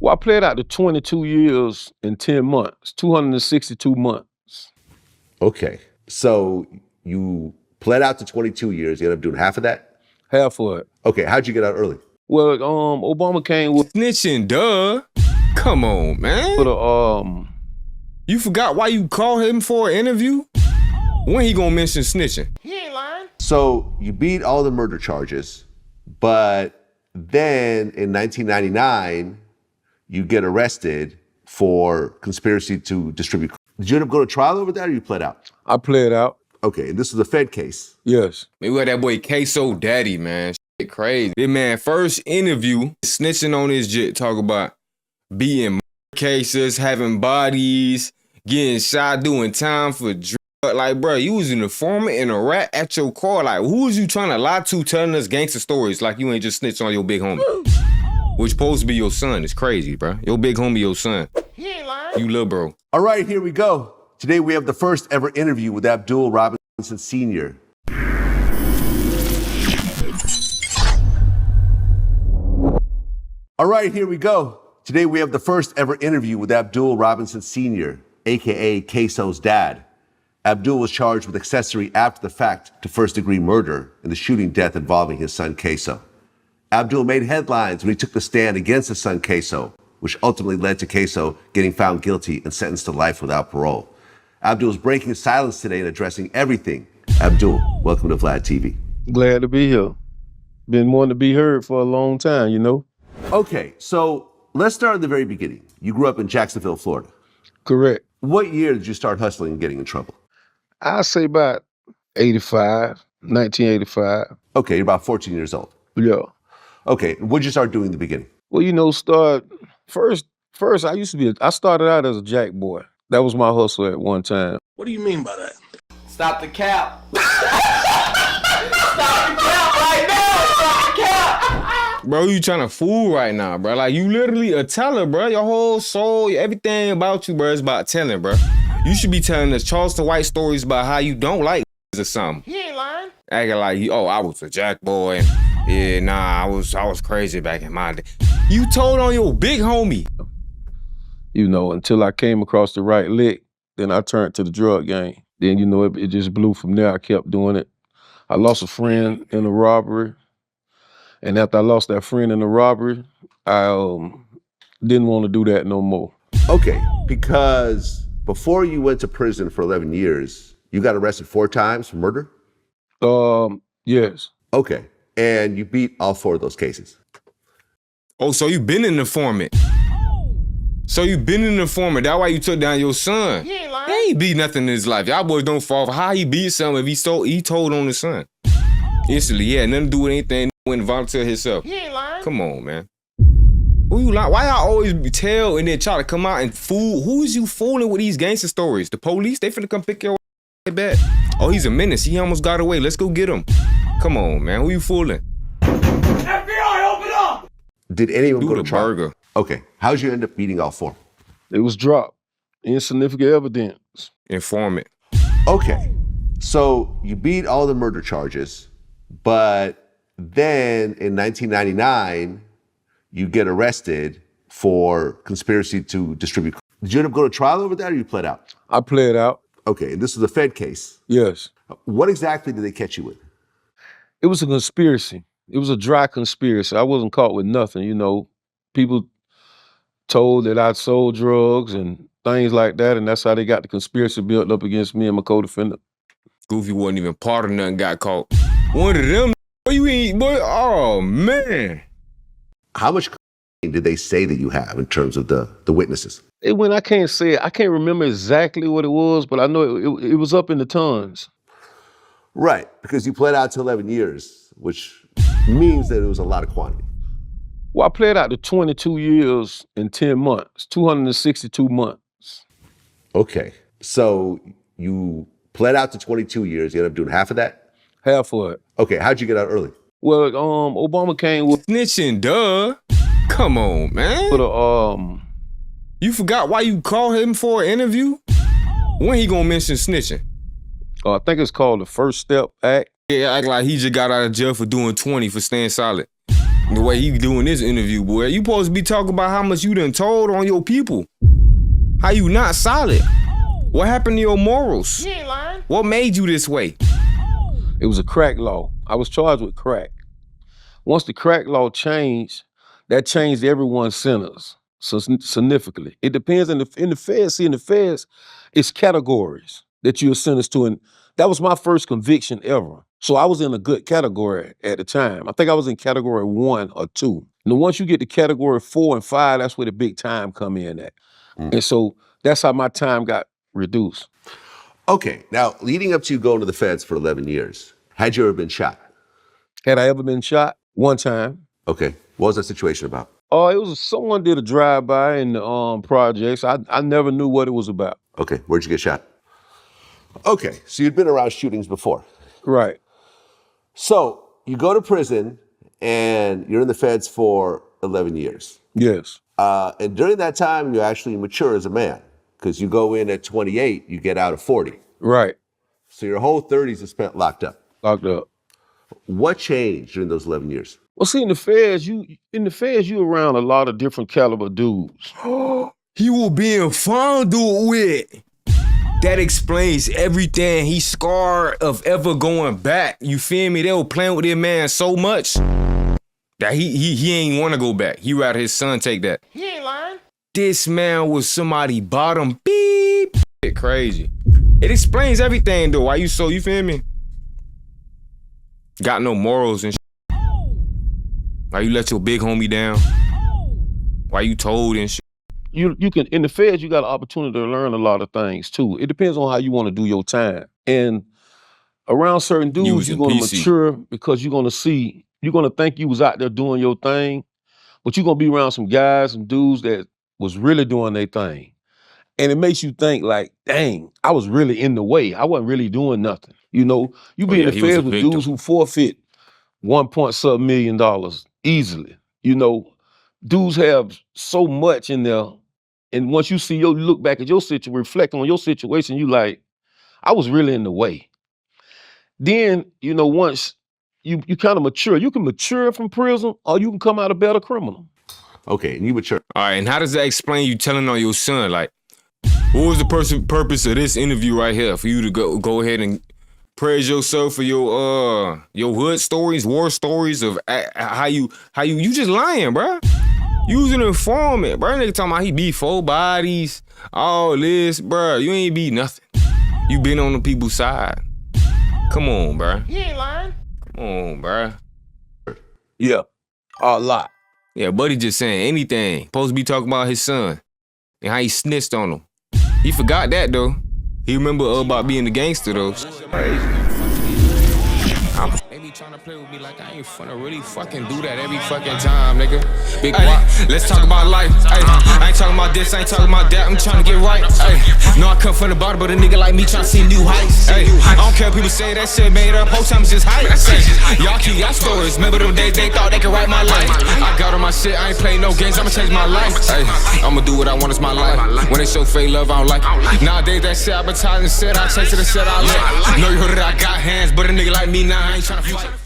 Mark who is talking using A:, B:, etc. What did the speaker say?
A: Well, I played out the 22 years in 10 months, 262 months.
B: Okay. So you pled out to 22 years. You ended up doing half of that?
A: Half of it.
B: Okay. How'd you get out early?
A: Well, Obama came with
C: Snitching, duh. Come on, man.
A: a,
C: You forgot why you called him for an interview? When he gonna mention snitching?
D: He ain't lying.
B: So you beat all the murder charges, but then in 1999, you get arrested for conspiracy to distribute. Did you end up going to trial over that, or you pled out?
A: I played out.
B: Okay, and this was a Fed case.
A: Yes.
C: Maybe what that boy Ksoo daddy, man. Shit crazy. This man first interview, snitching on his jet, talk about beating cases, having bodies, getting shot, doing time for drugs. Like, bro, you was an informant and a rat at your car. Like, who was you trying to lie to, telling us gangster stories like you ain't just snitched on your big homie? Which supposed to be your son. It's crazy, bro. Your big homie, your son.
D: He ain't lying.
C: You little bro.
B: All right, here we go. Today we have the first ever interview with Abdul Robinson Sr. All right, here we go. Today we have the first ever interview with Abdul Robinson Sr., aka Ksoo's dad. Abdul was charged with accessory after the fact to first-degree murder in the shooting death involving his son Ksoo. Abdul made headlines when he took the stand against his son Ksoo, which ultimately led to Ksoo getting found guilty and sentenced to life without parole. Abdul is breaking silence today and addressing everything. Abdul, welcome to Vlad TV.
A: Glad to be here. Been wanting to be heard for a long time, you know?
B: Okay, so let's start at the very beginning. You grew up in Jacksonville, Florida.
A: Correct.
B: What year did you start hustling and getting in trouble?
A: I say about 1985.
B: Okay, you're about 14 years old.
A: Yeah.
B: Okay, what'd you start doing in the beginning?
A: Well, first I started out as a jack boy. That was my hustle at one time.
D: What do you mean by that?
E: Stop the cap. Stop the cap right now. Stop the cap.
C: Bro, you trying to fool right now, bro. Like, you literally a teller, bro. Your whole soul, everything about you, bro, is about telling, bro. You should be telling us Charleston White stories about how you don't like or something.
D: He ain't lying.
C: Acting like, I was a jack boy. And, yeah, nah, I was crazy back in my day. You told on your big homie.
A: You know, until I came across the right lick, then I turned to the drug game. Then, you know, it just blew from there. I kept doing it. I lost a friend in a robbery. And after I lost that friend in the robbery, I didn't want to do that no more.
B: Okay, because before you went to prison for 11 years, you got arrested 4 times for murder?
A: Yes.
B: Okay, and you beat all 4 of those cases.
C: Oh, so you been an informant. So you been an informant. That's why you took down your son.
D: He ain't lying.
C: He ain't beat nothing in his life. Y'all boys don't fall for how he beat something if he told on his son. Instantly, yeah, nothing to do with anything. Went volunteer himself.
D: He ain't lying.
C: Come on, man. Who you like? Why y'all always tell and then try to come out and fool? Who is you fooling with these gangster stories? The police? They finna come pick your back. Oh, he's a menace. He almost got away. Let's go get him. Come on, man. Who you fooling?
D: FBI, open up!
B: Did any of them
C: Do
B: go
C: the
B: to trial?
C: burger.
B: Okay, how'd you end up beating all 4?
A: It was dropped. Insignificant evidence.
C: Informant.
B: Okay, so you beat all the murder charges, but then in 1999, you get arrested for conspiracy to distribute. Did you end up going to trial over that, or you pled out?
A: I played out.
B: Okay, and this was a Fed case.
A: Yes.
B: What exactly did they catch you with?
A: It was a conspiracy. It was a dry conspiracy. I wasn't caught with nothing, you know. People told that I sold drugs and things like that, and that's how they got the conspiracy built up against me and my co-defendant.
C: Goofy wasn't even part of nothing, got caught. One of them, boy, you ain't, boy, oh, man.
B: How much did they say that you have in terms of the witnesses?
A: I can't say it. I can't remember exactly what it was, but I know it was up in the tons.
B: Right, because you pled out to 11 years, which means that it was a lot of quantity.
A: Well, I played out the 22 years in 10 months, 262 months.
B: Okay, so you pled out to 22 years. You ended up doing half of that?
A: Half of it.
B: Okay, how'd you get out early?
A: Well, Obama came with
C: Snitching, duh. Come on, man. You forgot why you called him for an interview? When he gonna mention snitching?
A: I think it's called the First Step Act.
C: Yeah, act like he just got out of jail for doing 20 for staying solid. The way he doing this interview, boy. You supposed to be talking about how much you done told on your people. How you not solid? What happened to your morals?
D: You ain't lying.
C: What made you this way?
A: It was a crack law. I was charged with crack. Once the crack law changed, that changed everyone's sentence significantly. It depends in the feds. See, in the feds, it's categories that you're sentenced to, and that was my first conviction ever. So I was in a good category at the time. I think I was in category 1 or 2. And once you get to category 4 and 5, that's where the big time come in at. And so that's how my time got reduced.
B: Okay, now leading up to you going to the feds for 11 years, had you ever been shot?
A: Had I ever been shot? One time.
B: Okay, what was that situation about?
A: Oh, it was someone did a drive-by in the projects. I never knew what it was about.
B: Okay, where'd you get shot? Okay, so you'd been around shootings before.
A: Right.
B: So you go to prison and you're in the feds for 11 years.
A: Yes.
B: And during that time, you actually mature as a man because you go in at 28, you get out at 40.
A: Right.
B: So your whole 30s is spent locked up.
A: Locked up.
B: What changed during those 11 years?
A: Well, see, in the feds, you around a lot of different caliber dudes.
C: He was being fondled with. That explains everything. He's scarred of ever going back. You feel me? They were playing with their man so much that he ain't want to go back. He rather his son take that.
D: He ain't lying.
C: This man was somebody bottom beep. Shit crazy. It explains everything though. Why you feel me? Got no morals and shit. Why you let your big homie down? Why you told and shit?
A: You can, in the feds, you got an opportunity to learn a lot of things too. It depends on how you want to do your time. And around certain dudes, you're going to mature because you're going to think you was out there doing your thing, but you're going to be around some guys and dudes that was really doing their thing. And it makes you think like, dang, I was really in the way. I wasn't really doing nothing. You know, you be in the feds with dudes who forfeit $1.7 million easily. You know, dudes have so much in there. And once you look back at your situation, reflect on your situation, you like, I was really in the way. Then, you know, once you kind of mature, you can mature from prison or you can come out a better criminal.
B: Okay, and you mature.
C: All right, and how does that explain you telling on your son? Like, what was the purpose of this interview right here? For you to go ahead and praise yourself for your hood stories, war stories of how you just lying, bro. You was an informant, bro. Nigga talking about he beat 4 bodies, all this, bro. You ain't beat nothing. You been on the people's side. Come on, bro.
D: He ain't lying.
C: Come on, bro.
A: Yeah, a lot.
C: Yeah, buddy just saying anything. Supposed to be talking about his son and how he snitched on him. He forgot that though. He remember about being the gangster though. They be trying to play with me like I ain't finna really fucking do that every fucking time, nigga. Big Guappo, let's talk about life. I ain't talking about this, I ain't talking about that. I'm trying to get right. No, I come from the bottom, but a nigga like me trying to see new heights. I don't care if people say that shit made up. Whole time it's just hype. Y'all keep y'all stories. Remember them days they thought they could write my life. I got on my shit, I ain't playing no games. I'ma change my life. I'ma do what I want, it's my life. When they show fake love, I don't like it. Nowadays that shit advertising shit, I chase it and shit I like. Know you heard it, I got hands, but a nigga like me now, I ain't trying to